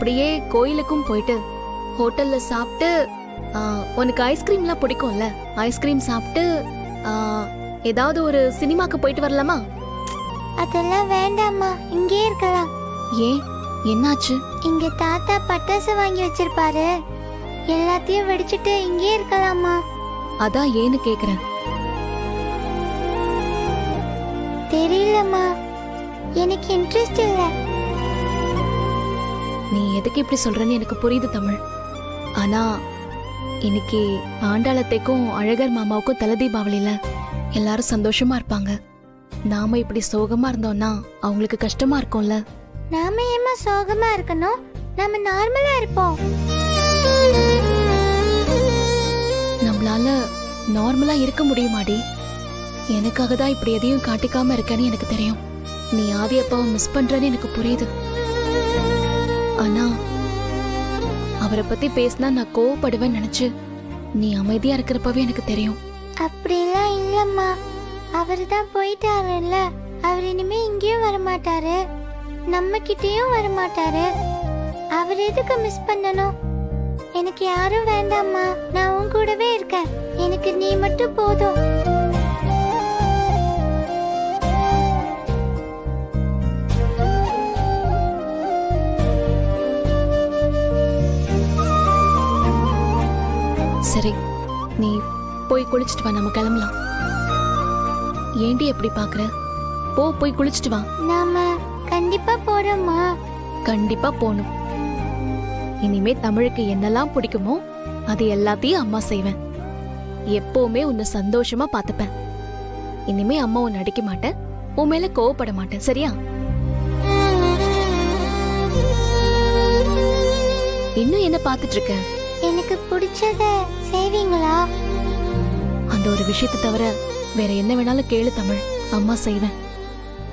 அப்படியே கோயிலுக்கும் போயிட்டு ஹோட்டல்ல சாப்பிட்டு உனக்கு ஐஸ்கிரீம்லாம் பிடிக்கும்ல, ஐஸ்கிரீம் சாப்பிட்டு ஏதாவது ஒரு சினிமாக்கு போயிட்டு வரலாமா? அதெல்லாம் வேண்டாம்மா, இங்கே இருக்கலாம். ஏன், என்னாச்சு? இங்க தாத்தா பட்டாசு வாங்கி வச்சிருப்பாரு, எல்லாத்தையும் வெடிச்சிட்டு இங்கே இருக்கலாமா? அதான் ஏன்னு கேக்குறேன். தெரியலம்மா, எனக்கு இன்ட்ரெஸ்ட் இல்ல. நீ எதுக்கு இப்படி சொல்றன்னு எனக்கு புரியுது தமிழ். ஆனா இன்னைக்கு ஆண்டாளத்தைக்கும் அழகர் மாமாவுக்கும் தலை தீபாவளியில எல்லாரும் சந்தோஷமா இருப்பாங்க. நாம இப்படி சோகமா இருந்தோம்னா அவங்களுக்கு கஷ்டமா இருக்கும்ல. நாம ஏமா சோகமா இருக்கணும்? நாம நார்மலா இருப்போம். நம்மளால நார்மலா இருக்க முடியுமாடி? எனக்காக தான் இப்படி எதையும் காட்டிக்காம இருக்கேன்னு எனக்கு தெரியும். நீ ஆதி அப்பாவை மிஸ் பண்றன்னு எனக்கு புரியுது. ஆனா அவரை பத்தி பேசினா நான் கோவப்படுவேன்னு நினைச்சு நீ அமைதியா இருக்கிறப்பவே எனக்கு தெரியும். அப்படிலாம் இல்லம்மா, அவரு தான் போயிட்டாருல்ல, அவர் இனிமே இங்கேயும் வரமாட்டாரு, நம்ம கிட்டேயும் வரமாட்டாரு. அவர் எதுக்கு மிஸ் பண்ணணும்? எனக்கு யாரும் வேண்டாம்மா, நான் உன் கூடவே இருக்கேன். எனக்கு நீ மட்டும் போதும். சரி, நீ போய் குளிச்சுட்டு வா, நம்ம கிளம்பலாம். ஏண்டி எப்படி பாக்குற? போய் குளிச்சுட்டு வா. நாம கண்டிப்பா போறோம்மா. கண்டிப்பா போணும். இனிமே தமிழுக்கு என்னெல்லாம் பிடிக்குமோ அது எல்லாத்தையும் அம்மா செய்வேன். எப்பவுமே உன்னை சந்தோஷமா பாத்துப்பேன். இனிமே அம்மா உன்னை அடிக்க மாட்டேன், உன் மேல கோவப்பட மாட்டேன், சரியா? இன்னும் என்ன பாத்துட்டு இருக்க? எனக்கு பிடிச்சத செய்வீங்களா? அந்த ஒரு விஷயத்தை தவிர வேற என்ன வேணாலும் கேளு தமிழ், அம்மா செய்வேன்.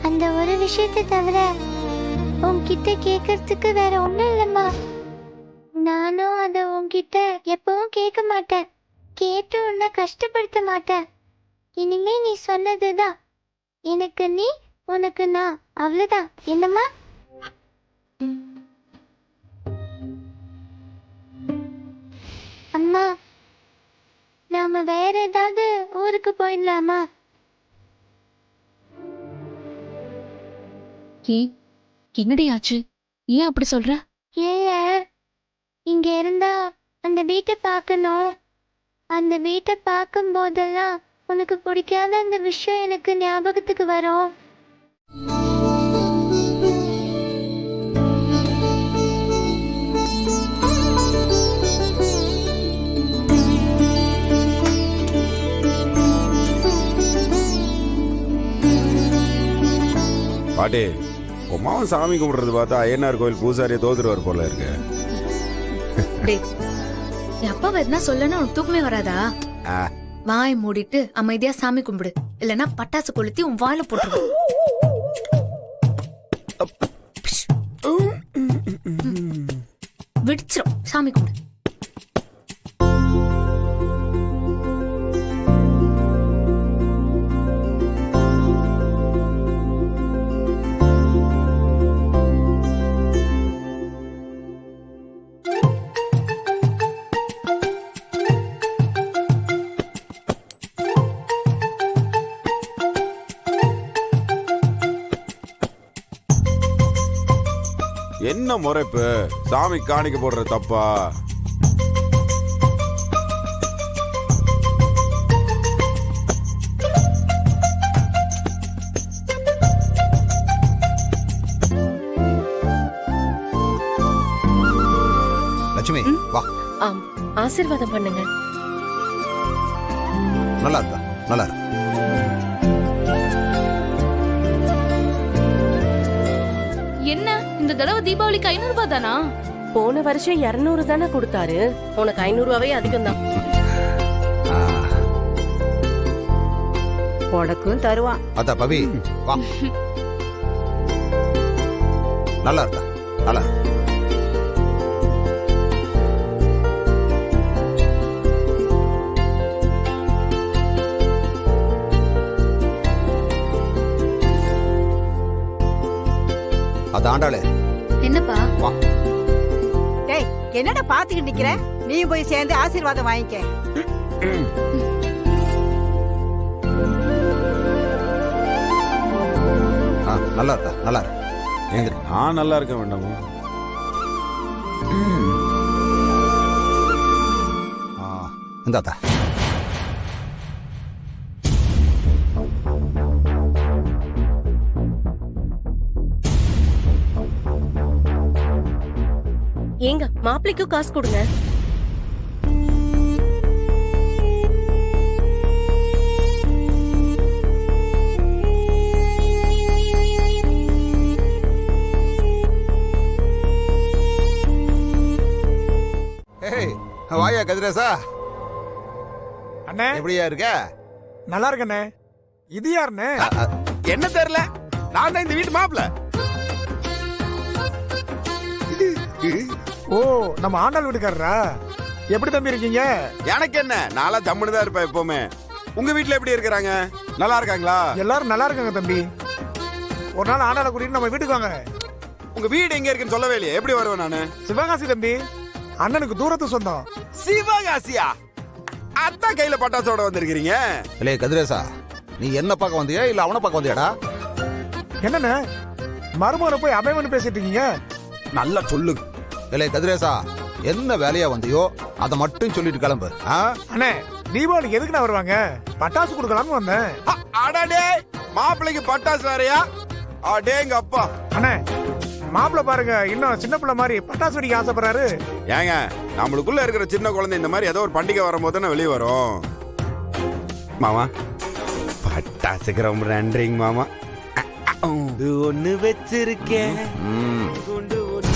அந்த ஒரு விஷயத்தை தவிர உன்கிட்ட கேட்கறதுக்கு வேற ஒண்ணும் இல்லம்மா. நானும் அத உன்கிட்ட எப்பவும் கேட்க மாட்டேன், கேட்டு உன்னை கஷ்டப்படுத்த மாட்டேன். இனிமே நீ சொன்னதுதான், எனக்கு நீ உனக்கு நான், அவ்வளவுதான். என்னம்மா? அம்மா, நாம வேற ஏதாவது ஊருக்கு போயிடலாமா? என்னடி ஆச்சு? ஏன் அப்படி சொல்ற? இல்ல, இங்க இருந்தா அந்த வீட்டை பார்க்கணும். அந்த வீட்டை பார்க்கும் போதெல்லாம் உனக்கு பிடிக்காத அந்த விஷயம் எனக்கு ஞாபகத்துக்கு வரும். பாட்டி, உமாவும் சாமி கும்பிடுறது பார்த்தா ஐயனார் கோயில் பூசாரியை தோத்துருவார் போல இருக்கு. அப்பா எதுனா சொல்லணும், உனக்கு தூக்கமே வராதா? வாய் மூடிட்டு அமைதியா சாமி கும்பிடு, இல்லனா பட்டாசு கொளுத்தி உன் வாயில போட்டுருவோம். விடிச்சிரும், சாமி கும்பிடு. என்ன முறைப்பு? சாமி காணிக்க போடுற தப்பா? லட்சுமி வா. ஆசீர்வாதம் பண்ணுங்க. நல்லா இருக்கா? நல்லா இருக்கு. என்ன இந்த தடவை தீபாவளிக்கு 500 ரூபாய் தானா? போன வருஷம் 200 தானே கொடுத்தாரு, உனக்கு 500 ரூபாவே அதிகம் தான். உனக்கும் தருவான். அதா பவி வா. நல்லா இருக்கா? நல்லா இருக்கு. அதாண்டாளே. என்னப்பா? வா. என்னடா பாத்துக்கிட்டு நிக்கிற? நீ போய் சேர்ந்து ஆசீர்வாதம் வாங்கிக்க. நல்லா இருக்கா, நல்லா இருக்கு. ஏங்க நான் நல்லா இருக்க வேண்டாமா? இந்தாத்தா. ஏங்க மாப்பிள்ளைக்கு காசு கொடுங்க. ஏய், வாயா கதிரேசா. அண்ணே எப்படியா இருக்க? நல்லா இருக்கண்ணே. இது யாருண்ணே? என்ன தெரியல, நான் தான் இந்த வீட்டு மாப்பிள்ள. ஓ, நம்ம ஆண்டாள் வீட்டுக்காரரா? எப்படி தம்பி இருக்கீங்க? எனக்கு என்ன, நாளா ஜம்முன்னு தான் இருப்பேன் எப்பவுமே. உங்க வீட்டுல எப்படி இருக்கிறாங்க? நல்லா இருக்காங்களா? எல்லாரும் நல்லா இருக்காங்க தம்பி. ஒரு நாள் ஆண்டாளை கூட்டிட்டு நம்ம வீட்டுக்கு வாங்க. உங்க வீடு எங்க இருக்குன்னு சொல்லவே இல்லையே, எப்படி வருவேன் நானு? சிவகாசி தம்பி, அண்ணனுக்கு தூரத்து சொந்தம். சிவகாசியா? அதான் கையில பட்டாசோட வந்திருக்கீங்க. இல்லே கதிரேசா, நீ என்ன பார்க்க வந்தியா இல்ல அவனை பார்க்க வந்தியாடா? என்னண்ணே மருமகனை போய் அபயமனு பேசிட்டு இருக்கீங்க? நல்லா சொல்லு. இல்லே கதிரேசா, என்ன வேலையா வந்தியோ அதை மட்டும் சொல்லிட்டு கிளம்பு. அண்ணே, தீபாவளிக்கு எதுக்குண்ணா வருவாங்க? பட்டாசு கொடுக்கலாம்னு வந்தேன். அடடே, மாப்பிள்ளைக்கு பட்டாசு வேறையா? அடேங்க அப்பா. அண்ணே, மாப்பிள்ள பாருங்க, இன்னும் சின்ன பிள்ளை மாதிரி பட்டாசு வெடிக்க ஆசைப்படுறாரு. ஏங்க, நம்மளுக்குள்ள இருக்கிற சின்ன குழந்தை இந்த மாதிரி ஏதோ ஒரு பண்டிகை வரும்போது தானே வெளியே வரும். மாமா, பட்டாசுக்கு ரொம்ப நன்றிங்க மாமா. இது ஒண்ணு வச்சிருக்கேன். ம். குண்டு ஒண்ணு